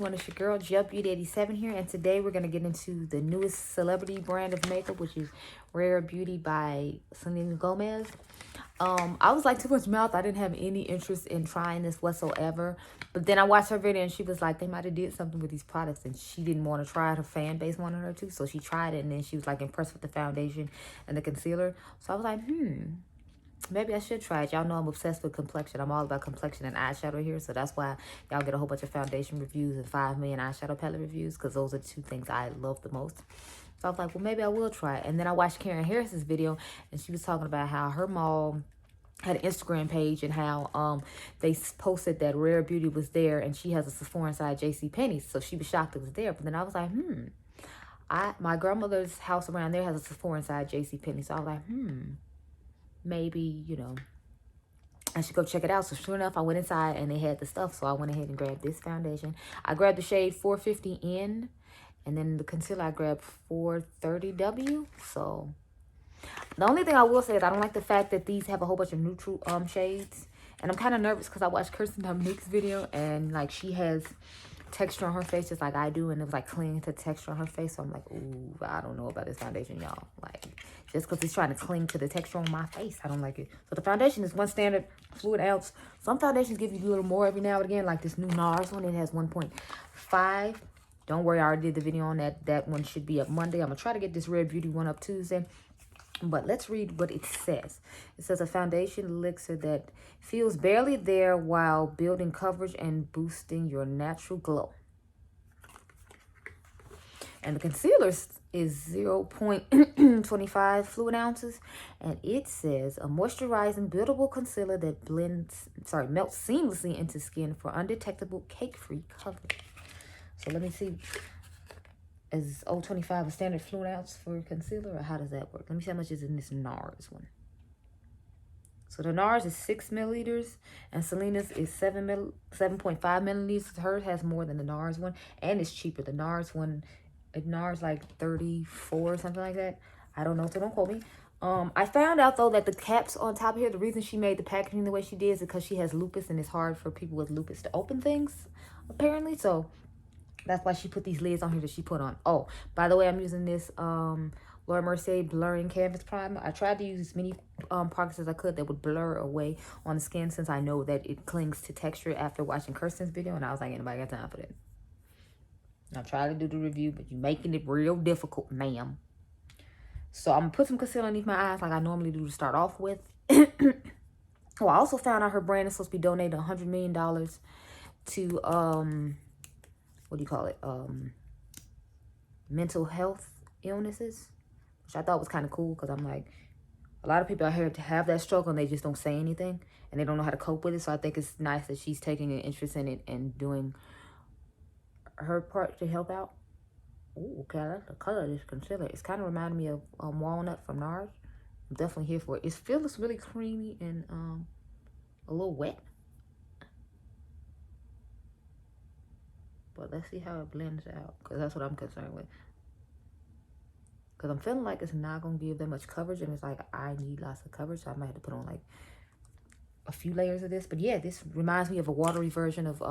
everyone, it's your girl Jeb Beauty 87 here, and today we're going to get into the newest celebrity brand of makeup, which is Rare Beauty by Selena Gomez. I was like too much mouth. I didn't have any interest in trying this whatsoever, but then I watched her video and she was like, they might have did something with these products, and she didn't want to try it. Her fan base wanted her to, so she tried it, and then she was like impressed with the foundation and the concealer. So I was like, maybe I should try it. Y'all know I'm obsessed with complexion. I'm all about complexion and eyeshadow here. So that's why y'all get a whole bunch of foundation reviews and 5 million eyeshadow palette reviews, because those are the two things I love the most. So I was like, well, maybe I will try it. And then I watched Karen Harris's video, and she was talking about how her mall had an Instagram page and how they posted that Rare Beauty was there, and she has a Sephora inside JCPenney's. So she was shocked it was there. But then I was like, my grandmother's house around there has a Sephora inside JCPenney. So I was like, maybe, you know, I should go check it out. So sure enough, I went inside and they had the stuff. So I went ahead and grabbed this foundation. I grabbed the shade 450N, and then the concealer I grabbed 430W. So the only thing I will say is I don't like the fact that these have a whole bunch of neutral shades. And I'm kind of nervous because I watched Kirsten Dominique's video, and like she has texture on her face just like I do, and it was like clinging to texture on her face. So I'm like, ooh, I don't know about this foundation, y'all. Like, just because it's trying to cling to the texture on my face, I don't like it. So the foundation is 1 standard fluid ounce. Some foundations give you a little more every now and again, like this new NARS one. It has 1.5. Don't worry, I already did the video on that. That one should be up Monday. I'm gonna try to get this Rare Beauty one up Tuesday. But let's read what it says. It says a foundation elixir that feels barely there while building coverage and boosting your natural glow. And the concealer is 0.25 fluid ounces. And it says a moisturizing, buildable concealer that melts seamlessly into skin for undetectable, cake-free coverage. So let me see. Is 0.25 a standard fluid ounce for concealer, or how does that work? Let me see how much is in this NARS one. So the NARS is 6 milliliters, and Selena's is 7.5 milliliters. Hers has more than the NARS one, and it's cheaper. The NARS one, NARS like 34 or something like that. I don't know, so don't quote me. I found out though that the caps on top here, the reason she made the packaging the way she did is because she has lupus, and it's hard for people with lupus to open things, apparently. So that's why she put these lids on here that she put on. Oh, by the way, I'm using this Laura Mercier Blurring Canvas Primer. I tried to use as many products as I could that would blur away on the skin, since I know that it clings to texture after watching Kirsten's video. And I was like, anybody got time for that? I tried to do the review, but you're making it real difficult, ma'am. So I'm going to put some concealer underneath my eyes like I normally do to start off with. Oh, I also found out her brand is supposed to be donating $100 million to what do you call it? Mental health illnesses, which I thought was kind of cool, because I'm like, a lot of people out here to have that struggle and they just don't say anything and they don't know how to cope with it. So I think it's nice that she's taking an interest in it and doing her part to help out. Oh, okay, I like the color of this concealer. It's kind of reminding me of Walnut from NARS. I'm definitely here for it. It feels really creamy and a little wet. But let's see how it blends out, because that's what I'm concerned with. Because I'm feeling like it's not going to give that much coverage, and it's like I need lots of coverage, so I might have to put on like a few layers of this. But yeah, this reminds me of a watery version of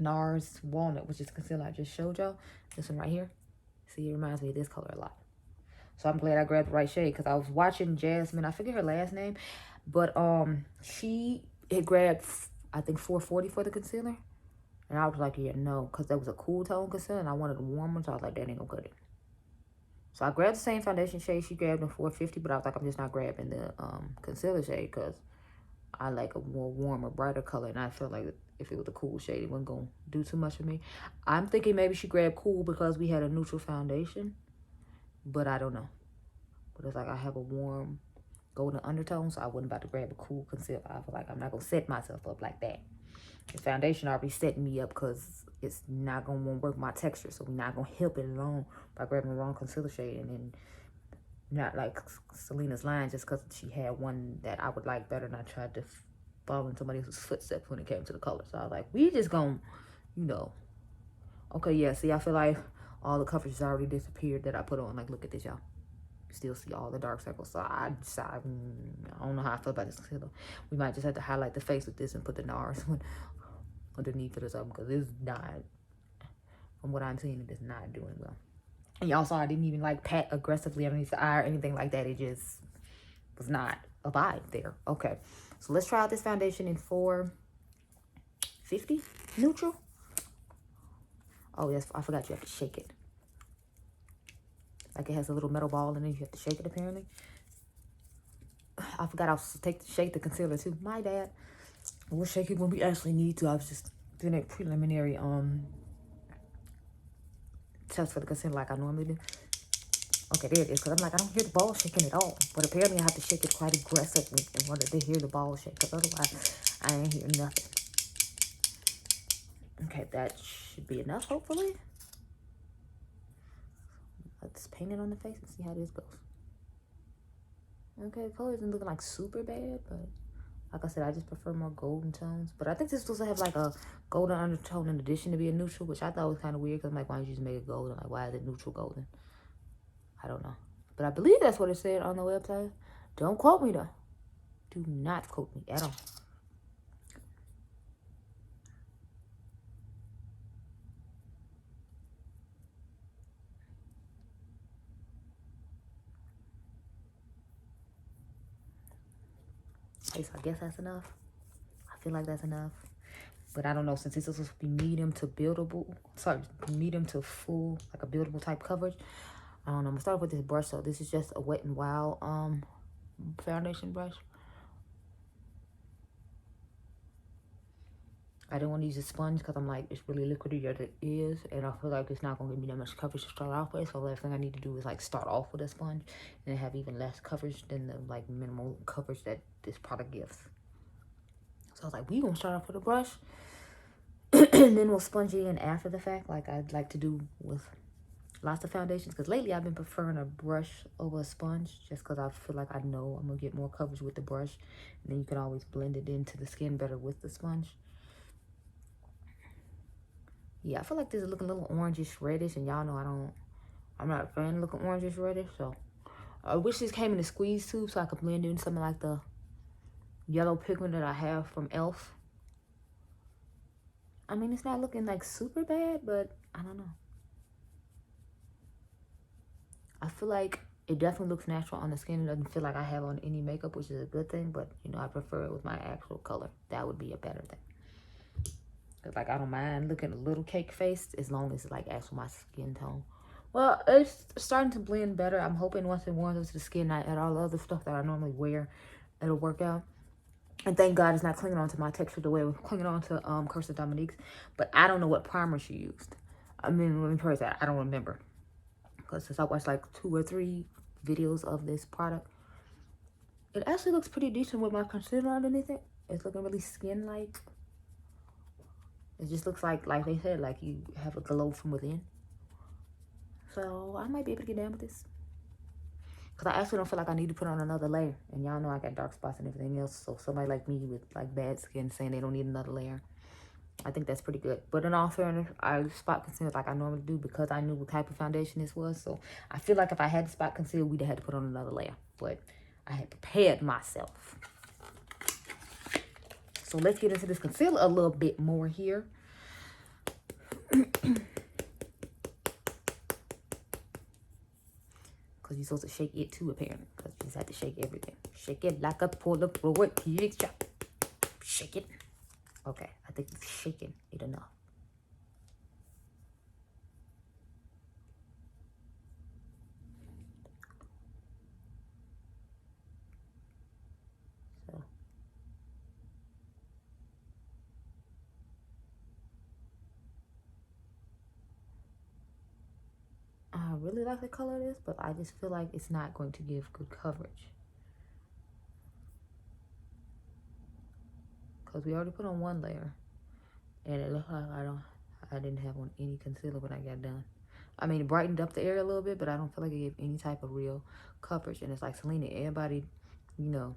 NARS Walnut, which is the concealer I just showed y'all. This one right here. See, it reminds me of this color a lot. So I'm glad I grabbed the right shade, because I was watching Jasmine. I forget her last name, but she had grabbed, I think, 440 for the concealer. And I was like, yeah, no, because that was a cool tone concealer, and I wanted a warm one, so I was like, that ain't gonna cut it. So I grabbed the same foundation shade she grabbed in 450, but I was like, I'm just not grabbing the concealer shade, because I like a more warmer, brighter color, and I felt like if it was a cool shade, it wasn't gonna do too much for me. I'm thinking maybe she grabbed cool because we had a neutral foundation, but I don't know. But it's like I have a warm golden undertone, so I wasn't about to grab a cool concealer. I feel like I'm not gonna set myself up like that. The foundation already setting me up, because it's not going to work my texture. So we're not going to help it along by grabbing the wrong concealer shade. And then not like Selena's line, just because she had one that I would like better, and I tried to follow in somebody else's footsteps when it came to the color. So I was like, we just going to, you know. Okay, yeah, see, I feel like all the coverage has already disappeared that I put on. Like, look at this, y'all. Still see all the dark circles. So I decided, I don't know how I feel about this concealer. We might just have to highlight the face with this and put the NARS one underneath it or something, because it's not from what I'm seeing, it is not doing well. And y'all saw I didn't even like pat aggressively underneath the eye or anything like that. It just was not a vibe there. Okay, so let's try out this foundation in 450 neutral. Oh yes, I forgot you have to shake it. Like it has a little metal ball in it. You have to shake it apparently. I forgot I was to shake the concealer too. My bad. We'll shake it when we actually need to. I was just doing a preliminary test for the concealer like I normally do. Okay, there it is. Because I'm like, I don't hear the ball shaking at all. But apparently I have to shake it quite aggressively in order to hear the ball shake. Because otherwise I ain't hear nothing. Okay, that should be enough, hopefully. Let's paint it on the face and see how this goes. Okay, the color isn't looking like super bad, but like I said, I just prefer more golden tones. But I think this supposed to have like a golden undertone in addition to be a neutral, which I thought was kind of weird because I'm like, why don't you just make it golden? Like, why is it neutral golden? I don't know. But I believe that's what it said on the website. Don't quote me though. Do not quote me at all. Okay, so I guess that's enough. I feel like that's enough. But I don't know, since this is supposed to be medium to buildable, sorry, medium to full, like a buildable type coverage. I don't know, I'm gonna start with this brush. So this is just a Wet n Wild foundation brush. I didn't want to use a sponge because I'm like, it's really liquidy as it is. And I feel like it's not going to give me that much coverage to start off with. So the last thing I need to do is like start off with a sponge and have even less coverage than the like minimal coverage that this product gives. So I was like, we going to start off with a brush. And then we'll sponge it in after the fact, like I'd like to do with lots of foundations. Because lately I've been preferring a brush over a sponge just because I feel like I know I'm going to get more coverage with the brush. And then you can always blend it into the skin better with the sponge. Yeah, I feel like this is looking a little orangish reddish, and y'all know I'm not a fan of looking orangish reddish, so I wish this came in a squeeze tube so I could blend in something like the yellow pigment that I have from e.l.f. I mean, it's not looking like super bad, but I don't know. I feel like it definitely looks natural on the skin. It doesn't feel like I have on any makeup, which is a good thing, but you know, I prefer it with my actual color. That would be a better thing. Like, I don't mind looking a little cake faced as long as it's like actual my skin tone. Well, it's starting to blend better. I'm hoping once it warms up to the skin, I add all the other stuff that I normally wear, it'll work out. And thank God it's not clinging onto my texture the way it was clinging onto Kirsten Dominique's. But I don't know what primer she used. I mean, let me phrase that. I don't remember. Because since I watched like 2 or 3 videos of this product, it actually looks pretty decent with my concealer underneath it. It's looking really skin-like. It just looks like they said, like you have a glow from within. So I might be able to get down with this. Because I actually don't feel like I need to put on another layer. And y'all know I got dark spots and everything else. So somebody like me with like bad skin saying they don't need another layer, I think that's pretty good. But in all fairness, I spot concealed like I normally do because I knew what type of foundation this was. So I feel like if I had to spot conceal, we'd have had to put on another layer. But I had prepared myself. So let's get into this concealer a little bit more here. Because you're supposed to shake it too, apparently. Because you just have to shake everything. Shake it like a Polaroid picture. Shake it. Okay, I think it's shaking it enough. So. I really like the color of this, but I just feel like it's not going to give good coverage. Because we already put on one layer. And it looked like I didn't have on any concealer when I got done. I mean, it brightened up the area a little bit, but I don't feel like it gave any type of real coverage. And it's like, Selena, everybody, you know,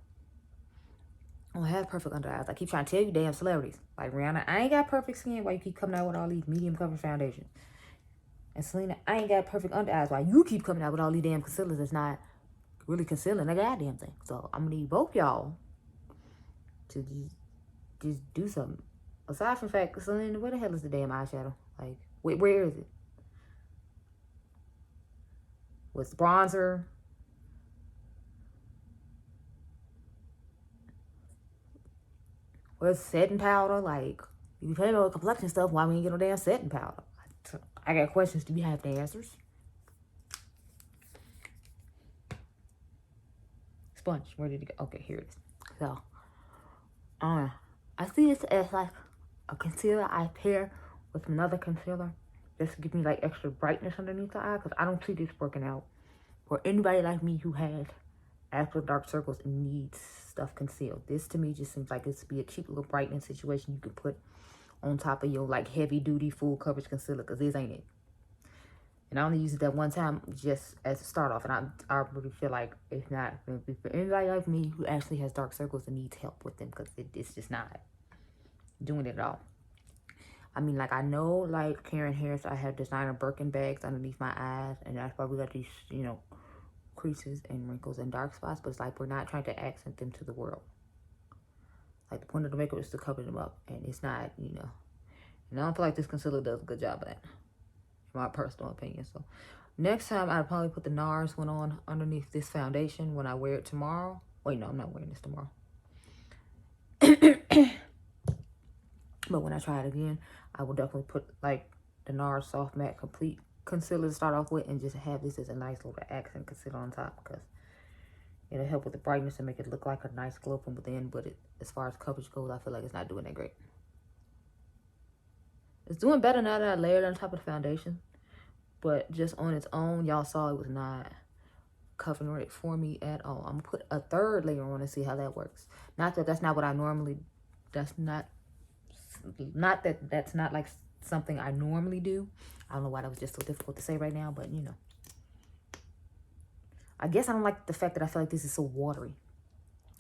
don't have perfect under eyes. I keep trying to tell you, damn celebrities. Like Rihanna, I ain't got perfect skin. Why you keep coming out with all these medium coverage foundations? And Selena, I ain't got perfect under eyes. Why you keep coming out with all these damn concealers that's not really concealing a goddamn thing? So I'm gonna need both y'all to just do something. Aside from the fact, Selena, where the hell is the damn eyeshadow? Like, where is it? What's bronzer? What's setting powder? Like, you pay me with complexion stuff, why we ain't get no damn setting powder? I got questions. Do you have the answers? Sponge, where did it go? Okay, here it is. So, I see this as like a concealer I pair with another concealer just to give me like extra brightness underneath the eye, because I don't see this working out for anybody like me who has actual dark circles and needs stuff concealed. This to me just seems like it's be a cheap little brightening situation you could put on top of your like heavy duty full coverage concealer, because this ain't it. And I only use it that one time just as a start off, and I really feel like it's not going to be for anybody like me who actually has dark circles and needs help with them, because it's just not doing it at all. I mean, like, I know, like, Karen Harris, I have designer Birkin bags underneath my eyes, and that's why we got these, you know, creases and wrinkles and dark spots, but it's like we're not trying to accent them to the world. Like, the point of the makeup is to cover them up, and it's not, you know, and I don't feel like this concealer does a good job of that, in my personal opinion. So next time I'd probably put the NARS one on underneath this foundation when I wear it tomorrow. Wait, no, I'm not wearing this tomorrow. But when I try it again, I will definitely put like the NARS Soft Matte Complete Concealer to start off with, and just have this as a nice little accent concealer on top, because it'll help with the brightness and make it look like a nice glow from within. But as far as coverage goes, I feel like it's not doing that great. It's doing better now that I layered on top of the foundation, but just on its own, y'all saw it was not covering it for me at all. I'm gonna put a third layer on and see how that works. Not that that's not what I normally, that's not like something I normally do. I don't know why that was just so difficult to say right now, but you know. I guess I don't like the fact that I feel like this is so watery,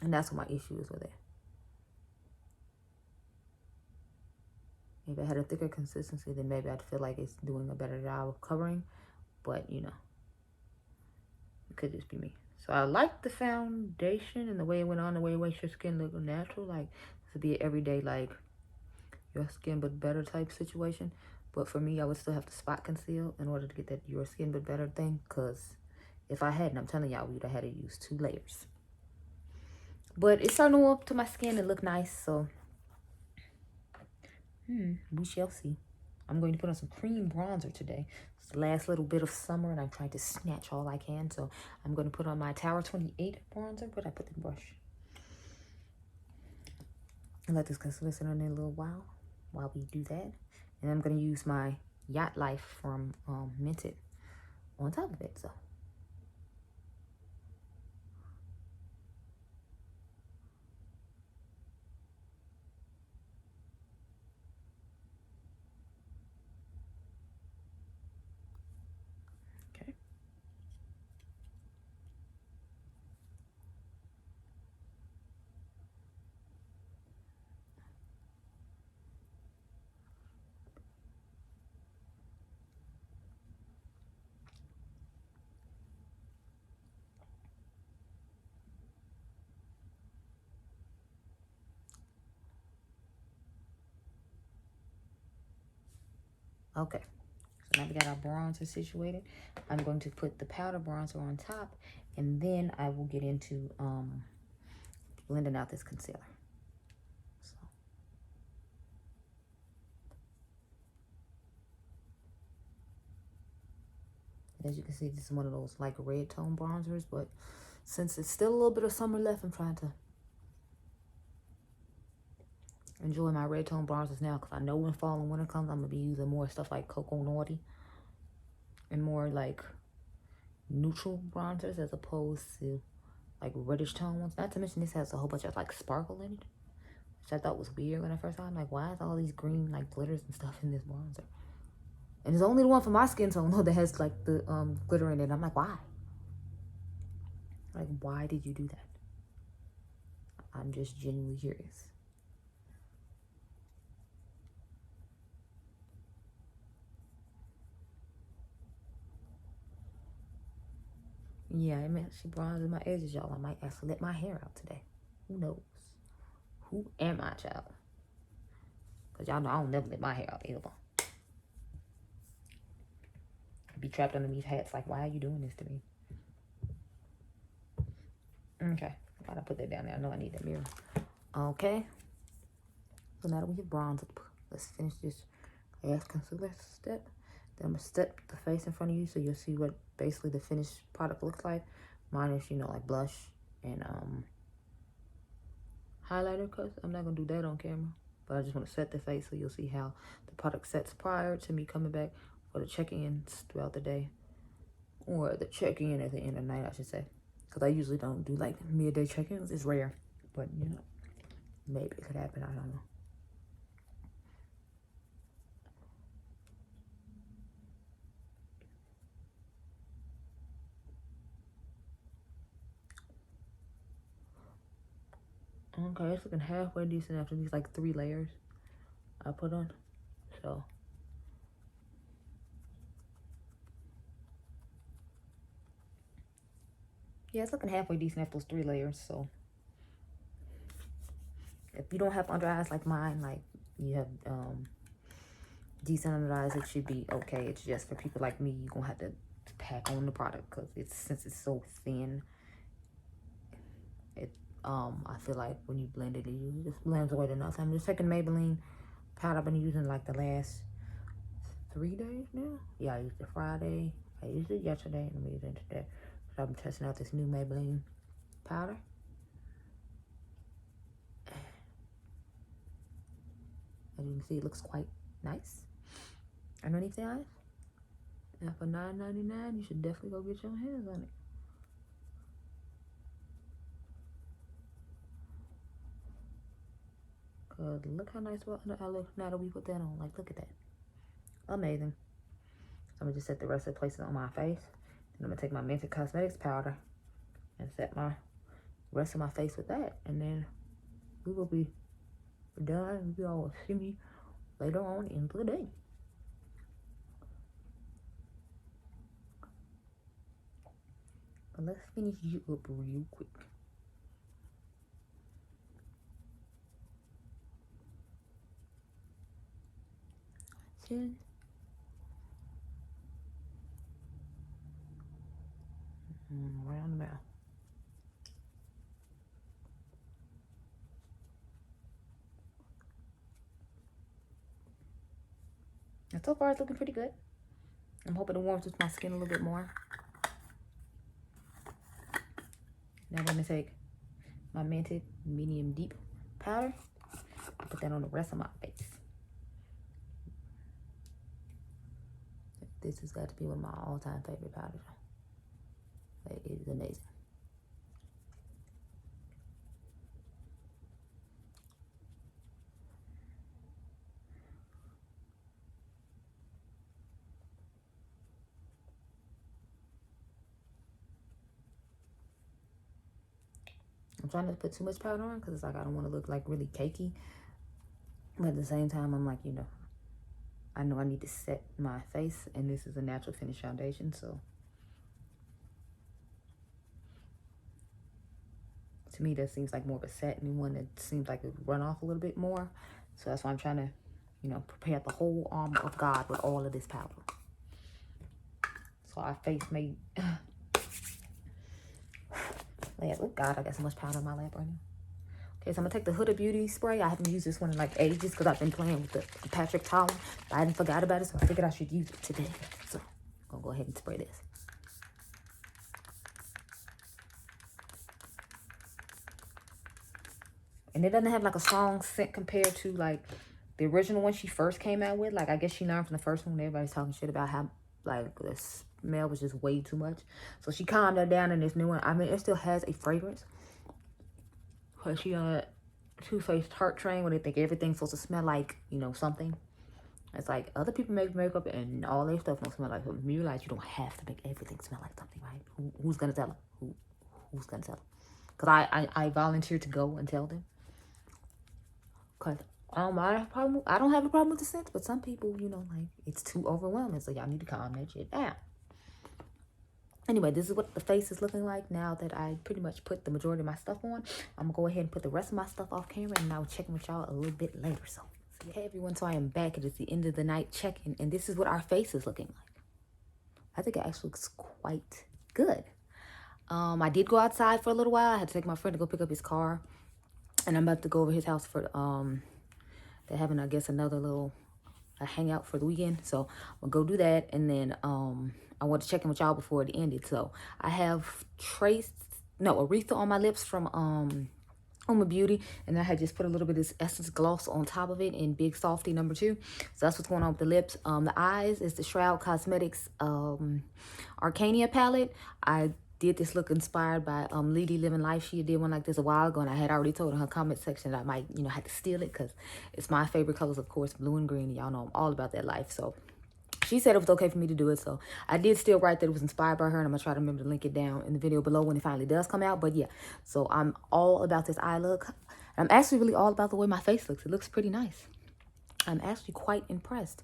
and that's what my issue is with it. If it had a thicker consistency, then maybe I'd feel like it's doing a better job of covering. But, you know, it could just be me. So I like the foundation and the way it went on, the way it makes your skin look natural. Like, this would be an everyday, like, your skin but better type situation. But for me, I would still have to spot conceal in order to get that your skin but better thing. Because if I hadn't, I'm telling y'all, we would have had to use 2 layers. But it's starting to warm up to my skin and look nice, so we shall see. I'm going to put on some cream bronzer today. It's the last little bit of summer, and I'm trying to snatch all I can. So I'm going to put on my Tower 28 bronzer. Where'd I put the brush? And let this concealer sit on there a little while we do that. And I'm going to use my Yacht Life from Minted on top of it. So okay, so now we got our bronzer situated. I'm going to put the powder bronzer on top, and then I will get into blending out this concealer. So. As you can see, this is one of those like red tone bronzers, but since it's still a little bit of summer left, I'm trying to enjoy my red tone bronzers now, because I know when fall and winter comes, I'm going to be using more stuff like Cocoa Naughty and more like neutral bronzers as opposed to like reddish tone ones. Not to mention this has a whole bunch of like sparkle in it, which I thought was weird when I first saw it. I'm like, why is all these green like glitters and stuff in this bronzer? And it's only the one for my skin tone that has like the glitter in it. I'm like, why? Like, why did you do that? I'm just genuinely curious. Yeah, it meant she bronzes my edges, y'all. I might actually let my hair out today. Who knows? Who am I, child? Because y'all know I don't never let my hair out either. I'd be trapped underneath hats like, why are you doing this to me? Okay. Why'd I put that down there? I know I need that mirror. Okay. So now that we have bronze, let's finish this last concealer step. Then I'm going to step the face in front of you so you'll see what basically the finished product looks like. Minus, you know, like blush and highlighter, because I'm not going to do that on camera. But I just want to set the face so you'll see how the product sets prior to me coming back for the check-ins throughout the day. Or the check-in at the end of the night, I should say. Because I usually don't do like midday check-ins. It's rare. But, you know, maybe it could happen. I don't know. Okay, it's looking halfway decent after these like 3 layers I put on. So yeah, it's looking halfway decent after those 3 layers. So if you don't have under eyes like mine, like you have decent under eyes, it should be okay. It's just for people like me, you're gonna have to pack on the product because since it's so thin, I feel like when you blend it, it just blends away enough. I'm just taking Maybelline powder I've been using like the last 3 days now. Yeah, I used it Friday. I used it yesterday, and I'm using it today. So I've been testing out this new Maybelline powder. As you can see, it looks quite nice underneath the eyes. Now for $9.99, you should definitely go get your hands on it. Cause look how nice I look now that we put that on. Like, look at that. Amazing. So I'm gonna just set the rest of the places on my face. And I'm gonna take my Mented Cosmetics powder and set my rest of my face with that. And then we will be done. You all will see me later on in the day. But let's finish you up real quick. Chin. Around the mouth. And so far, it's looking pretty good. I'm hoping it warms up my skin a little bit more. Now I'm going to take my Mented Medium Deep powder and put that on the rest of my face. This has got to be one of my all-time favorite powders. It is amazing. I'm trying to put too much powder on because it's like I don't want to look like really cakey. But at the same time, I'm like, you know, I know I need to set my face, and this is a natural finish foundation, so to me that seems like more of a satin one that seems like it would run off a little bit more. So that's why I'm trying to, you know, prepare the whole armor of God with all of this powder. So our face may oh God, I got so much powder on my lap right now. Okay, so I'm gonna take the Huda Beauty spray. I haven't used this one in like ages because I've been playing with the Patrick towel. I hadn't forgot about it, so I figured I should use it today. So I'm gonna go ahead and spray this. And it doesn't have like a strong scent compared to like the original one she first came out with. Like, I guess she learned from the first one. Everybody's talking shit about how like the smell was just way too much. So she calmed that down in this new one. I mean, it still has a fragrance. Because she on a Too Faced Tarte train where they think everything's supposed to smell like, you know, something. It's like other people make makeup and all their stuff don't smell like something. You realize you don't have to make everything smell like something, right? Who's gonna tell them? Who's gonna tell them? Because I volunteered to go and tell them. Because I don't have a problem with the scent, but some people, you know, like, it's too overwhelming. So y'all need to calm that shit down. Anyway, this is what the face is looking like now that I pretty much put the majority of my stuff on. I'm going to go ahead and put the rest of my stuff off camera, and I'll check in with y'all a little bit later. So, hey everyone, so I am back. It is the end of the night check-in, and this is what our face is looking like. I think it actually looks quite good. I did go outside for a little while. I had to take my friend to go pick up his car. And I'm about to go over his house for, they're having, I guess, another little hangout for the weekend. So I'm gonna go do that. And then I want to check in with y'all before it ended. So I have Aretha on my lips from Home Beauty, and I had just put a little bit of this Essence gloss on top of it in Big Softy number 2. So that's what's going on with the lips. The eyes is the Shroud Cosmetics Arcania palette. I did this look inspired by Lady Living Life. She did one like this a while ago, and I had already told in her comment section that I might, have to steal it because it's my favorite colors, of course, blue and green. Y'all know I'm all about that life. So she said it was okay for me to do it, so I did still write that it was inspired by her, and I'm gonna try to remember to link it down in the video below when it finally does come out. But yeah, so I'm all about this eye look. I'm actually really all about the way my face looks. It looks pretty nice. I'm actually quite impressed.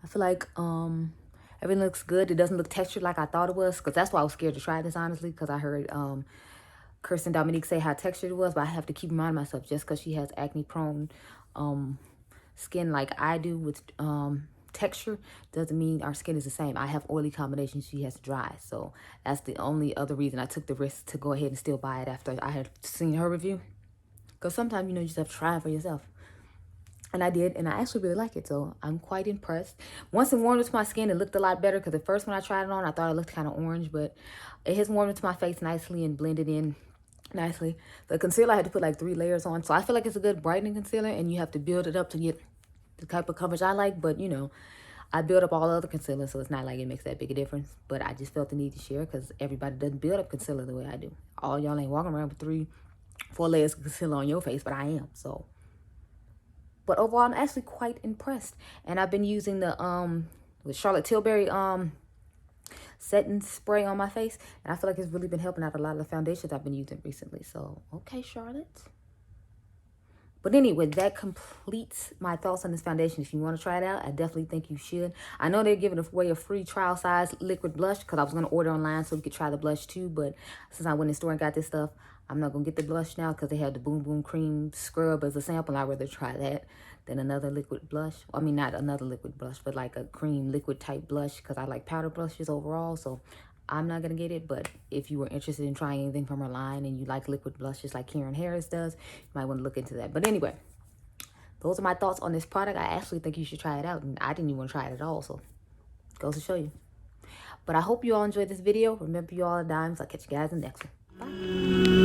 I feel like everything looks good. It doesn't look textured like I thought it was, because that's why I was scared to try this, honestly, because I heard Kirsten Dominique say how textured it was, but I have to keep reminding myself, just because she has acne prone skin like I do with texture doesn't mean our skin is the same. I have oily combinations, she has dry. So that's the only other reason I took the risk to go ahead and still buy it after I had seen her review. Because sometimes, you just have to try it for yourself. And I did, and I actually really like it, so I'm quite impressed. Once it warmed into my skin, it looked a lot better, because at first when I tried it on, I thought it looked kind of orange, but it has warmed into my face nicely and blended in nicely. The concealer, I had to put like 3 layers on, so I feel like it's a good brightening concealer, and you have to build it up to get the type of coverage I like, but I build up all other concealers, so it's not like it makes that big a difference. But I just felt the need to share, because everybody doesn't build up concealer the way I do. All y'all ain't walking around with 3, 4 layers of concealer on your face, but I am. So, but overall, I'm actually quite impressed. And I've been using the Charlotte Tilbury setting spray on my face, and I feel like it's really been helping out a lot of the foundations I've been using recently. So okay, Charlotte. But anyway, that completes my thoughts on this foundation. If you want to try it out, I definitely think you should. I know they're giving away a free trial size liquid blush, because I was going to order online so we could try the blush too. But since I went in the store and got this stuff, I'm not going to get the blush now, because they have the Boom Boom Cream Scrub as a sample. I'd rather try that than another liquid blush. I mean, not another liquid blush, but like a cream liquid type blush, because I like powder blushes overall. So I'm not going to get it. But if you were interested in trying anything from her line and you like liquid blushes like Karen Harris does, you might want to look into that. But anyway, those are my thoughts on this product. I actually think you should try it out, and I didn't even want to try it at all, so it goes to show you. But I hope you all enjoyed this video. Remember, you all are dimes. I'll catch you guys in the next one. Bye.